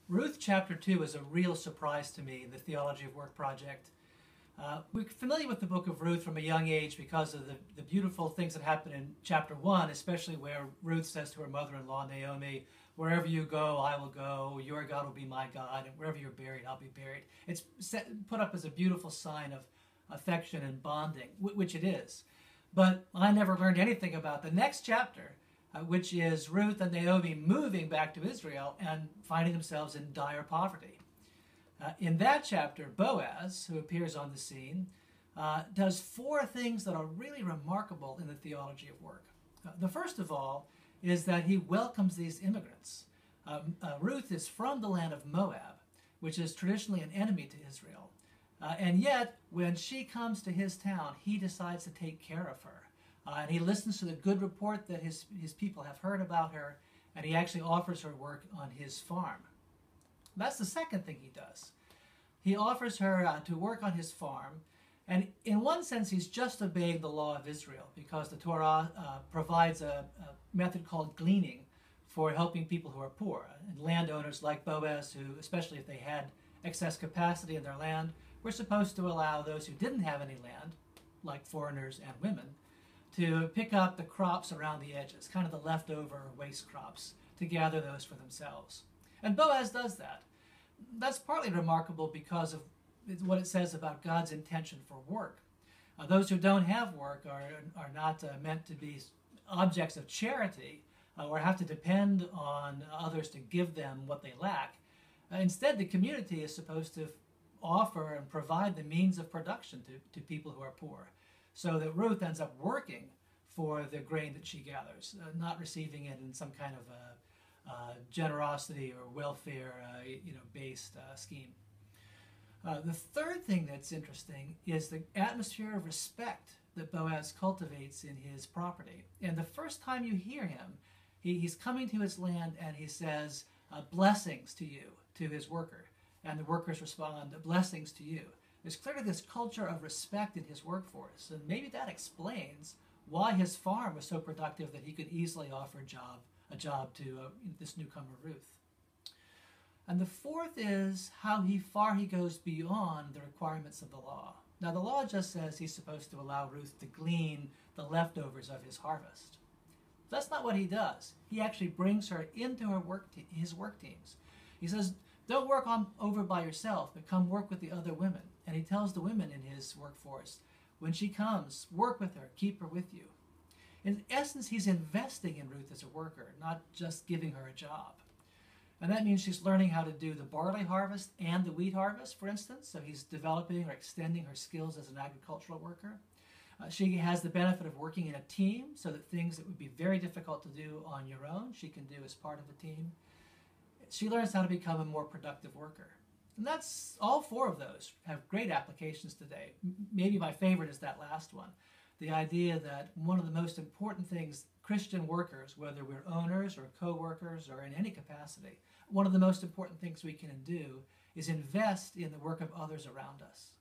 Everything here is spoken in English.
Ruth chapter 2 is a real surprise to me in the Theology of Work project. We're familiar with the book of Ruth from a young age because of the beautiful things that happen in chapter 1, especially where Ruth says to her mother-in-law, Naomi, "Wherever you go, I will go. Your God will be my God. And wherever you're buried, I'll be buried." It's put up as a beautiful sign of affection and bonding, which it is. But I never learned anything about the next chapter, which is Ruth and Naomi moving back to Israel and finding themselves in dire poverty. In that chapter, Boaz, who appears on the scene, does four things that are really remarkable in the theology of work. The first of all is that he welcomes these immigrants. Ruth is from the land of Moab, which is traditionally an enemy to Israel. And yet, when she comes to his town, he decides to take care of her. And he listens to the good report that his people have heard about her, and he actually offers her work on his farm. That's the second thing he does. He offers her to work on his farm, and in one sense he's just obeying the law of Israel, because the Torah provides a method called gleaning for helping people who are poor. And landowners like Boaz, who, especially if they had excess capacity in their land, were supposed to allow those who didn't have any land, like foreigners and women, to pick up the crops around the edges, kind of the leftover waste crops, to gather those for themselves. And Boaz does that. That's partly remarkable because of what it says about God's intention for work. Those who don't have work are not meant to be objects of charity or have to depend on others to give them what they lack. Instead, the community is supposed to offer and provide the means of production to people who are poor, so that Ruth ends up working for the grain that she gathers, not receiving it in some kind of generosity or welfare based scheme. The third thing that's interesting is the atmosphere of respect that Boaz cultivates in his property. And the first time you hear him, he's coming to his land and he says, "Blessings to you," to his worker. And the workers respond, "Blessings to you." There's clearly this culture of respect in his workforce, and maybe that explains why his farm was so productive that he could easily offer a job to this newcomer Ruth. And the fourth is how far he goes beyond the requirements of the law. Now, the law just says he's supposed to allow Ruth to glean the leftovers of his harvest. That's not what he does. He actually brings her into his work teams. He says, "Don't work over by yourself, but come work with the other women." And he tells the women in his workforce, when she comes, work with her, keep her with you. In essence, he's investing in Ruth as a worker, not just giving her a job. And that means she's learning how to do the barley harvest and the wheat harvest, for instance. So he's developing or extending her skills as an agricultural worker. She has the benefit of working in a team, so that things that would be very difficult to do on your own, she can do as part of a team. She learns how to become a more productive worker. And that's all four of those have great applications today. Maybe my favorite is that last one. The idea that one of the most important things Christian workers, whether we're owners or co-workers or in any capacity, one of the most important things we can do is invest in the work of others around us.